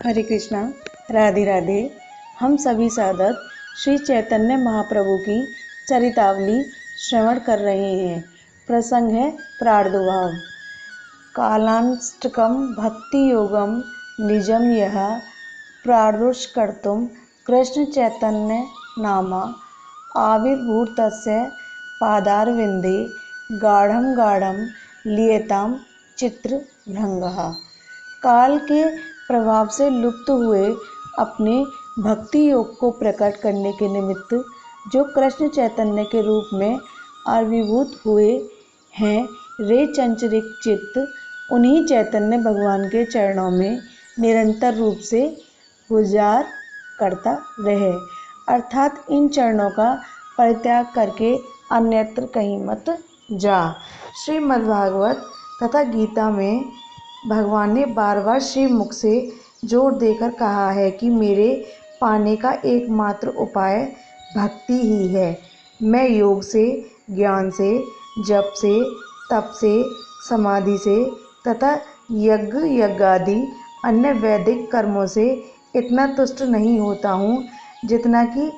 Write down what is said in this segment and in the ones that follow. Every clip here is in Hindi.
हरे कृष्णा, राधे राधे। हम सभी साधक श्री चैतन्य महाप्रभु की चरितावली श्रवण कर रहे हैं। प्रसंग है प्रार्दुभाव। कालांष्टकम भक्ति योगम निजम यह प्रादुष्कर्तुम कृष्ण चैतन्य नामा आविर्भूतस्य पादारविंदे गाढ़ं गाढ़ं लियताम चित्रभृंगः। काल के प्रभाव से लुप्त हुए अपने भक्ति योग को प्रकट करने के निमित्त जो कृष्ण चैतन्य के रूप में आविर्भूत हुए हैं, रे चंचरिक चित्त उन्हीं चैतन्य भगवान के चरणों में निरंतर रूप से गुजार करता रहे, अर्थात इन चरणों का परित्याग करके अन्यत्र कहीं मत जा। श्रीमद्भागवत तथा गीता में भगवान ने बार बार श्रीमुख से जोर देकर कहा है कि मेरे पाने का एकमात्र उपाय भक्ति ही है। मैं योग से, ज्ञान से, जप से, तप से, समाधि से तथा यज्ञादि अन्य वैदिक कर्मों से इतना तुष्ट नहीं होता हूँ जितना कि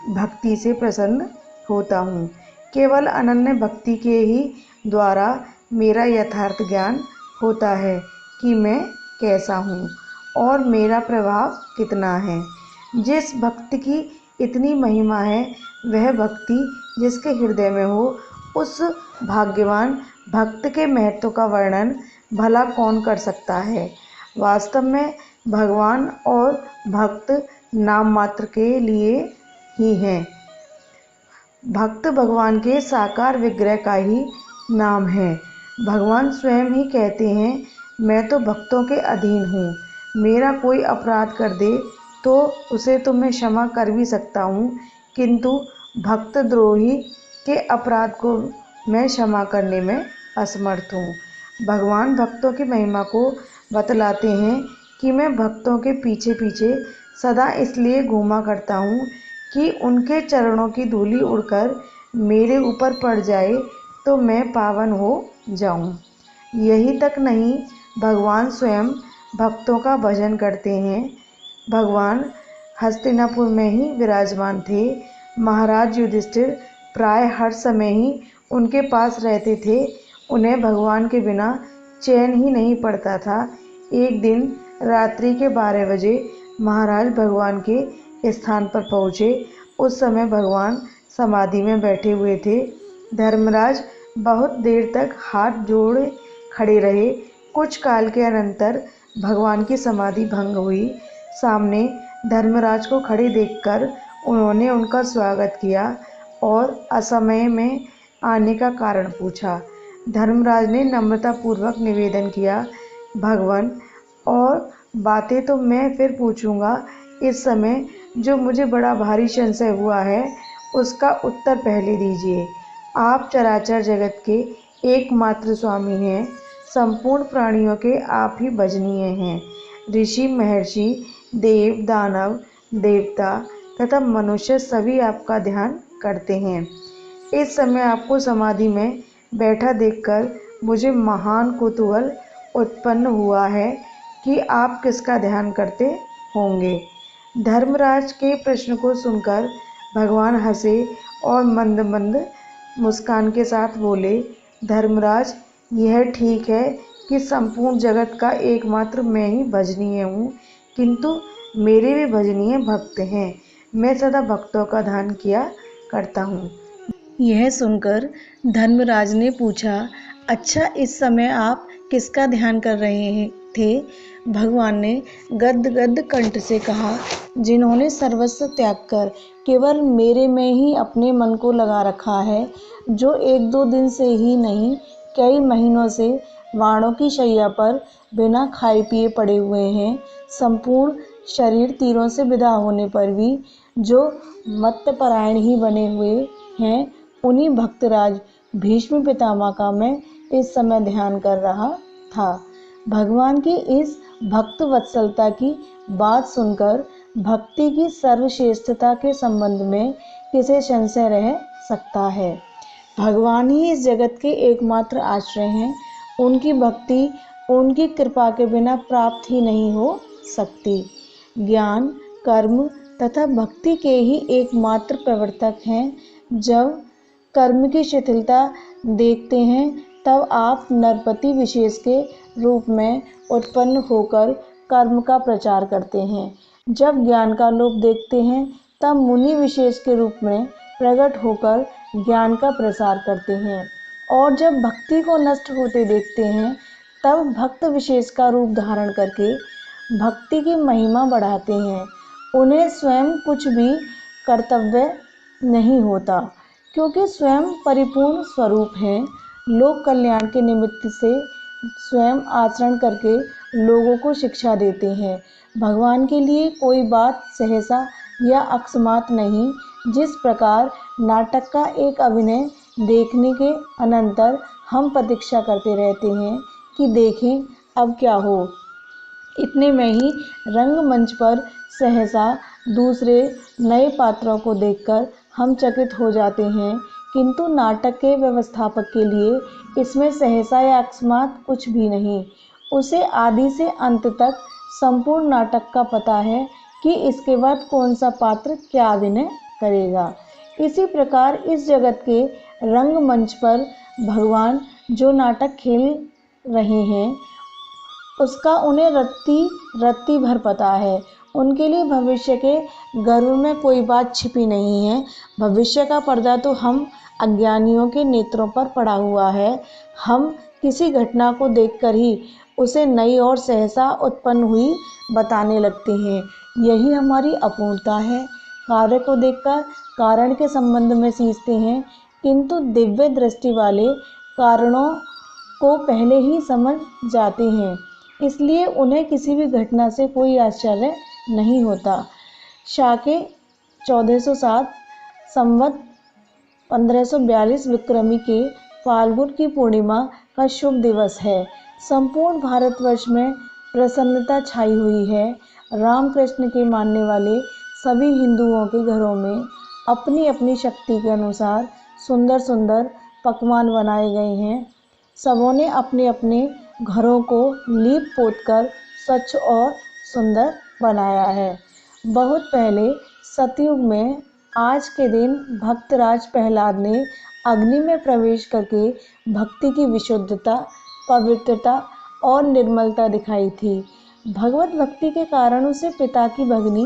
भक्ति से प्रसन्न होता हूँ। केवल अनन्य भक्ति के ही द्वारा मेरा यथार्थ ज्ञान होता है कि मैं कैसा हूँ और मेरा प्रभाव कितना है। जिस भक्ति की इतनी महिमा है, वह भक्ति जिसके हृदय में हो, उस भाग्यवान भक्त के महत्व का वर्णन भला कौन कर सकता है। वास्तव में भगवान और भक्त नाम मात्र के लिए ही हैं। भक्त भगवान के साकार विग्रह का ही नाम है। भगवान स्वयं ही कहते हैं, मैं तो भक्तों के अधीन हूँ। मेरा कोई अपराध कर दे तो उसे तो मैं क्षमा कर भी सकता हूँ, किंतु भक्त द्रोही के अपराध को मैं क्षमा करने में असमर्थ हूँ। भगवान भक्तों की महिमा को बतलाते हैं कि मैं भक्तों के पीछे पीछे सदा इसलिए घूमा करता हूँ कि उनके चरणों की धूलि उड़कर मेरे ऊपर पड़ जाए तो मैं पावन हो जाऊँ। यही तक नहीं, भगवान स्वयं भक्तों का भजन करते हैं। भगवान हस्तिनापुर में ही विराजमान थे। महाराज युधिष्ठिर प्राय हर समय ही उनके पास रहते थे। उन्हें भगवान के बिना चैन ही नहीं पड़ता था। एक दिन रात्रि के 12 बजे महाराज भगवान के स्थान पर पहुँचे। उस समय भगवान समाधि में बैठे हुए थे। धर्मराज बहुत देर तक हाथ जोड़े खड़े रहे। कुछ काल के अनंतर भगवान की समाधि भंग हुई। सामने धर्मराज को खड़े देखकर उन्होंने उनका स्वागत किया और असमय में आने का कारण पूछा। धर्मराज ने नम्रतापूर्वक निवेदन किया, भगवान, और बातें तो मैं फिर पूछूंगा। इस समय जो मुझे बड़ा भारी संशय हुआ है, उसका उत्तर पहले दीजिए। आप चराचर जगत के एकमात्र स्वामी हैं। संपूर्ण प्राणियों के आप ही भजनीय हैं। ऋषि, महर्षि, देव, दानव, देवता तथा मनुष्य सभी आपका ध्यान करते हैं। इस समय आपको समाधि में बैठा देखकर मुझे महान कुतूहल उत्पन्न हुआ है कि आप किसका ध्यान करते होंगे। धर्मराज के प्रश्न को सुनकर भगवान हंसे और मंद मंद मुस्कान के साथ बोले, धर्मराज, यह ठीक है कि संपूर्ण जगत का एकमात्र मैं ही भजनीय हूँ, किंतु मेरे भी भजनीय भक्त हैं। मैं सदा भक्तों का ध्यान किया करता हूँ। यह सुनकर धर्मराज ने पूछा, अच्छा, इस समय आप किसका ध्यान कर रहे थे? भगवान ने गद्गद कंठ से कहा, जिन्होंने सर्वस्व त्याग कर केवल मेरे में ही अपने मन को लगा रखा है, जो 1-2 दिन से ही नहीं, कई महीनों से वाणों की शैया पर बिना खाए पिए पड़े हुए हैं। संपूर्ण शरीर तीरों से विदा होने पर भी जो मत्तपरायण ही बने हुए हैं, उन्हीं भक्तराज भीष्म पितामह का मैं इस समय ध्यान कर रहा था। भगवान की इस भक्त वत्सलता की बात सुनकर भक्ति की सर्वश्रेष्ठता के संबंध में किसे संशय रह सकता है। भगवान ही इस जगत के एकमात्र आश्रय हैं। उनकी भक्ति उनकी कृपा के बिना प्राप्त ही नहीं हो शक्ति। ज्ञान, कर्म तथा भक्ति के ही एकमात्र प्रवर्तक हैं। जब कर्म की शिथिलता देखते हैं तब आप नरपति विशेष के रूप में उत्पन्न होकर कर्म का प्रचार करते हैं। जब ज्ञान का लोप देखते हैं तब मुनि विशेष के रूप में प्रकट होकर ज्ञान का प्रसार करते हैं, और जब भक्ति को नष्ट होते देखते हैं तब भक्त विशेष का रूप धारण करके भक्ति की महिमा बढ़ाते हैं। उन्हें स्वयं कुछ भी कर्तव्य नहीं होता, क्योंकि स्वयं परिपूर्ण स्वरूप हैं। लोक कल्याण के निमित्त से स्वयं आचरण करके लोगों को शिक्षा देते हैं। भगवान के लिए कोई बात सहसा या अकस्मात नहीं। जिस प्रकार नाटक का एक अभिनय देखने के अनंतर हम प्रतीक्षा करते रहते हैं कि देखें अब क्या हो, इतने में ही रंगमंच पर सहसा दूसरे नए पात्रों को देखकर हम चकित हो जाते हैं, किंतु नाटक के व्यवस्थापक के लिए इसमें सहसा या अकस्मात कुछ भी नहीं। उसे आदि से अंत तक संपूर्ण नाटक का पता है कि इसके बाद कौन सा पात्र क्या अभिनय करेगा। इसी प्रकार इस जगत के रंगमंच पर भगवान जो नाटक खेल रहे हैं उसका उन्हें रत्ती भर पता है। उनके लिए भविष्य के गर्भ में कोई बात छिपी नहीं है। भविष्य का पर्दा तो हम अज्ञानियों के नेत्रों पर पड़ा हुआ है। हम किसी घटना को देखकर ही उसे नई और सहसा उत्पन्न हुई बताने लगते हैं। यही हमारी अपूर्णता है। कार्य को देखकर कारण के संबंध में सींचते हैं, किंतु दिव्य दृष्टि वाले कारणों को पहले ही समझ जाते हैं, इसलिए उन्हें किसी भी घटना से कोई आश्चर्य नहीं होता। शाके 1407 संवत 1542 विक्रमी के फाल्गुन की पूर्णिमा का शुभ दिवस है। संपूर्ण भारतवर्ष में प्रसन्नता छाई हुई है। रामकृष्ण के मानने वाले सभी हिंदुओं के घरों में अपनी अपनी शक्ति के अनुसार सुंदर सुंदर पकवान बनाए गए हैं। सबों ने अपने अपने घरों को लीप पोत कर स्वच्छ और सुंदर बनाया है। बहुत पहले सतयुग में आज के दिन भक्तराज प्रहलाद ने अग्नि में प्रवेश करके भक्ति की विशुद्धता, पवित्रता और निर्मलता दिखाई थी। भगवत भक्ति के कारण उसे पिता की भगिनी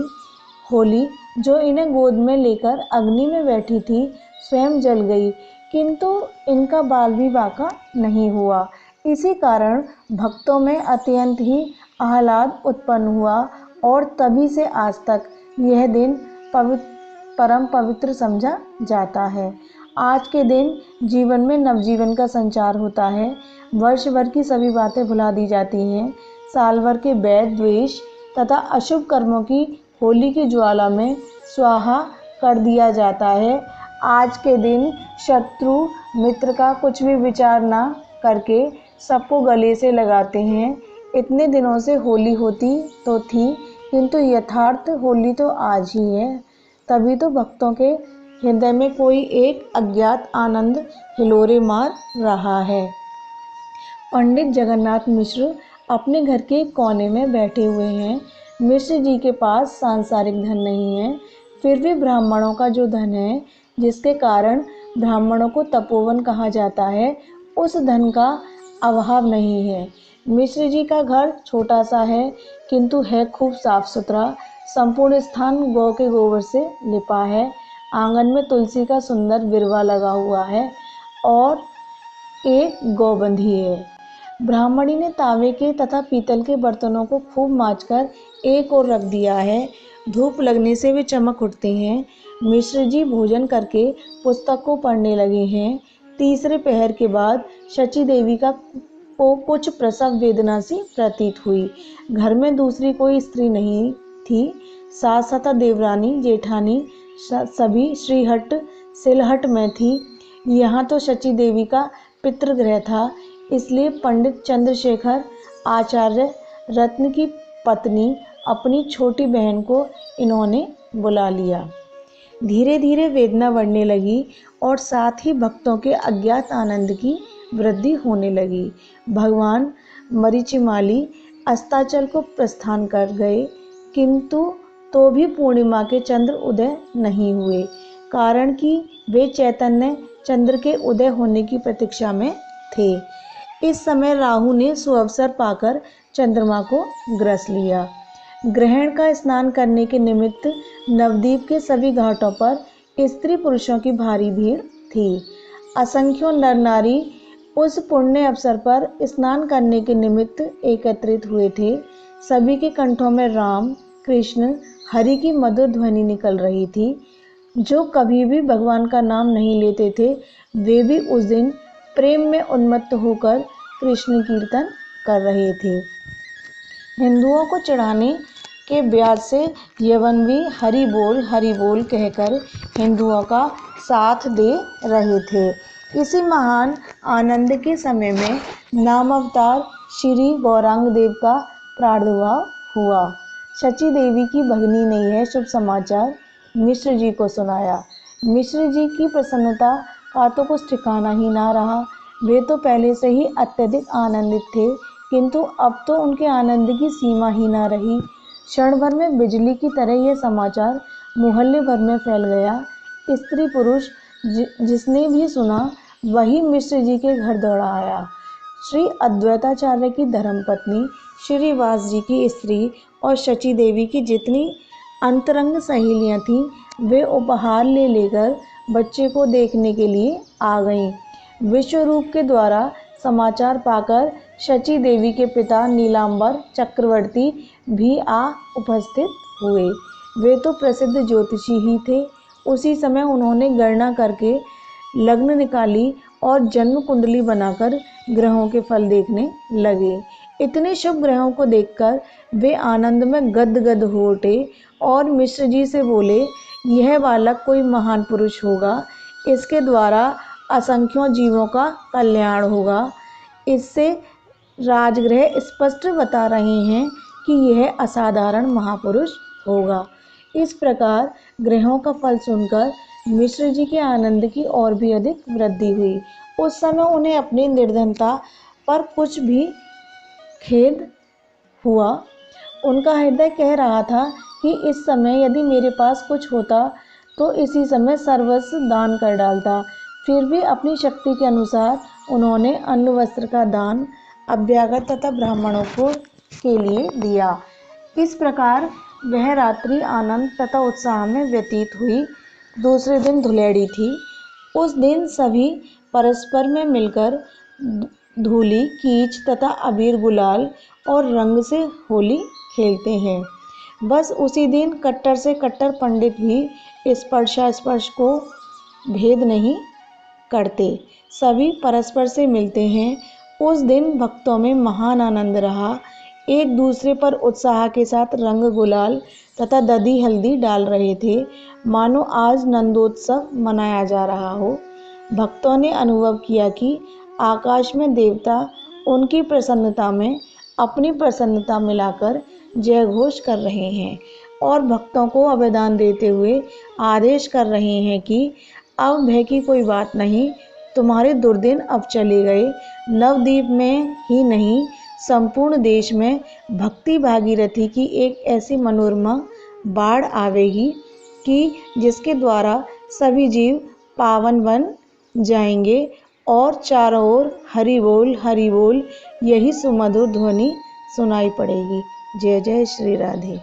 होली, जो इन्हें गोद में लेकर अग्नि में बैठी थी, स्वयं जल गई, किंतु इनका बाल विवाह का नहीं हुआ। इसी कारण भक्तों में अत्यंत ही आह्लाद उत्पन्न हुआ और तभी से आज तक यह दिन परम पवित्र समझा जाता है। आज के दिन जीवन में नवजीवन का संचार होता है। वर्ष भर की सभी बातें भुला दी जाती हैं। साल भर के वैर, द्वेष तथा अशुभ कर्मों की होली की ज्वाला में स्वाहा कर दिया जाता है। आज के दिन शत्रु मित्र का कुछ भी विचार ना करके सबको गले से लगाते हैं। इतने दिनों से होली होती तो थी, किंतु यथार्थ होली तो आज ही है। तभी तो भक्तों के हृदय में कोई एक अज्ञात आनंद हिलोरे मार रहा है। पंडित जगन्नाथ मिश्र अपने घर के कोने में बैठे हुए हैं। मिश्र जी के पास सांसारिक धन नहीं है, फिर भी ब्राह्मणों का जो धन है, जिसके कारण ब्राह्मणों को तपोवन कहा जाता है, उस धन का अभाव नहीं है। मिश्र जी का घर छोटा सा है, किंतु है खूब साफ सुथरा। संपूर्ण स्थान गौ के गोबर से लिपा है। आंगन में तुलसी का सुंदर बिरवा लगा हुआ है और एक गौबंधी है। ब्राह्मणी ने तांबे के तथा पीतल के बर्तनों को खूब मांजकर एक ओर रख दिया है। धूप लगने से वे चमक उठते हैं। मिश्र जी भोजन करके पुस्तक को पढ़ने लगे हैं। तीसरे पहर के बाद शची देवी को कुछ प्रसव वेदना सी प्रतीत हुई। घर में दूसरी कोई स्त्री नहीं थी। सास तथा देवरानी जेठानी सभी श्रीहट सिलहट में थी। यहाँ तो शची देवी का पितृगृह था, इसलिए पंडित चंद्रशेखर आचार्य रत्न की पत्नी अपनी छोटी बहन को इन्होंने बुला लिया। धीरे धीरे वेदना बढ़ने लगी और साथ ही भक्तों के अज्ञात आनंद की वृद्धि होने लगी। भगवान मरीचिमाली अस्ताचल को प्रस्थान कर गए, किंतु तो भी पूर्णिमा के चंद्र उदय नहीं हुए, कारण कि वे चैतन्य चंद्र के उदय होने की प्रतीक्षा में थे। इस समय राहु ने सुअवसर पाकर चंद्रमा को ग्रस लिया। ग्रहण का स्नान करने के निमित्त नवद्वीप के सभी घाटों पर स्त्री पुरुषों की भारी भीड़ थी। असंख्यों नर नारी उस पुण्य अवसर पर स्नान करने के निमित्त एकत्रित हुए थे। सभी के कंठों में राम, कृष्ण, हरि की मधुर ध्वनि निकल रही थी। जो कभी भी भगवान का नाम नहीं लेते थे, वे भी उस दिन प्रेम में उन्मत्त होकर कृष्ण कीर्तन कर रहे थे। हिंदुओं को चढ़ाने के ब्याज से यवन भी हरि बोल कहकर हिंदुओं का साथ दे रहे थे। इसी महान आनंद के समय में नामावतार श्री गौरांग देव का प्रादुर्भाव हुआ। शची देवी की भगिनी ने यह शुभ समाचार मिश्र जी को सुनाया। मिश्र जी की प्रसन्नता का तो कुछ ठिकाना ही ना रहा। वे तो पहले से ही अत्यधिक आनंदित थे, किंतु अब तो उनके आनंद की सीमा ही ना रही। क्षण भर में बिजली की तरह यह समाचार मोहल्ले भर में फैल गया। स्त्री पुरुष जिसने भी सुना, वही मिश्र जी के घर दौड़ा आया। श्री अद्वैताचार्य की धर्मपत्नी, श्री वास जी की स्त्री और शची देवी की जितनी अंतरंग सहेलियां थीं, वे उपहार ले लेकर बच्चे को देखने के लिए आ गईं। विश्वरूप के द्वारा समाचार पाकर शची देवी के पिता नीलांबर चक्रवर्ती भी आ उपस्थित हुए। वे तो प्रसिद्ध ज्योतिषी ही थे। उसी समय उन्होंने गणना करके लग्न निकाली और जन्म कुंडली बनाकर ग्रहों के फल देखने लगे। इतने शुभ ग्रहों को देखकर वे आनंद में गदगद हो उठे और मिश्र जी से बोले, यह बालक कोई महान पुरुष होगा। इसके द्वारा असंख्यों जीवों का कल्याण होगा। इससे राजगृह स्पष्ट बता रहे हैं कि यह असाधारण महापुरुष होगा। इस प्रकार ग्रहों का फल सुनकर मिश्र जी के आनंद की और भी अधिक वृद्धि हुई। उस समय उन्हें अपनी निर्धनता पर कुछ भी खेद हुआ। उनका हृदय कह रहा था कि इस समय यदि मेरे पास कुछ होता तो इसी समय सर्वस्व दान कर डालता। फिर भी अपनी शक्ति के अनुसार उन्होंने अन्न वस्त्र का दान अभ्यागत तथा ब्राह्मणों को के लिए दिया। इस प्रकार वह रात्रि आनंद तथा उत्साह में व्यतीत हुई। दूसरे दिन धुलेड़ी थी। उस दिन सभी परस्पर में मिलकर धूली, कीच तथा अबीर गुलाल और रंग से होली खेलते हैं। बस उसी दिन कट्टर से कट्टर पंडित भी स्पर्श को भेद नहीं करते। सभी परस्पर से मिलते हैं। उस दिन भक्तों में महान आनंद रहा। एक दूसरे पर उत्साह के साथ रंग गुलाल तथा दधी हल्दी डाल रहे थे, मानो आज नंदोत्सव मनाया जा रहा हो। भक्तों ने अनुभव किया कि आकाश में देवता उनकी प्रसन्नता में अपनी प्रसन्नता मिलाकर जय घोष कर रहे हैं और भक्तों को अभिदान देते हुए आदेश कर रहे हैं कि अब भय की कोई बात नहीं, तुम्हारे दुर्दिन अब चले गए। नवद्वीप में ही नहीं, संपूर्ण देश में भक्ति भागीरथी की एक ऐसी मनोरमा बाढ़ आवेगी कि जिसके द्वारा सभी जीव पावन बन जाएंगे और चारों ओर हरि बोल यही सुमधुर ध्वनि सुनाई पड़ेगी। जय जय श्री राधे।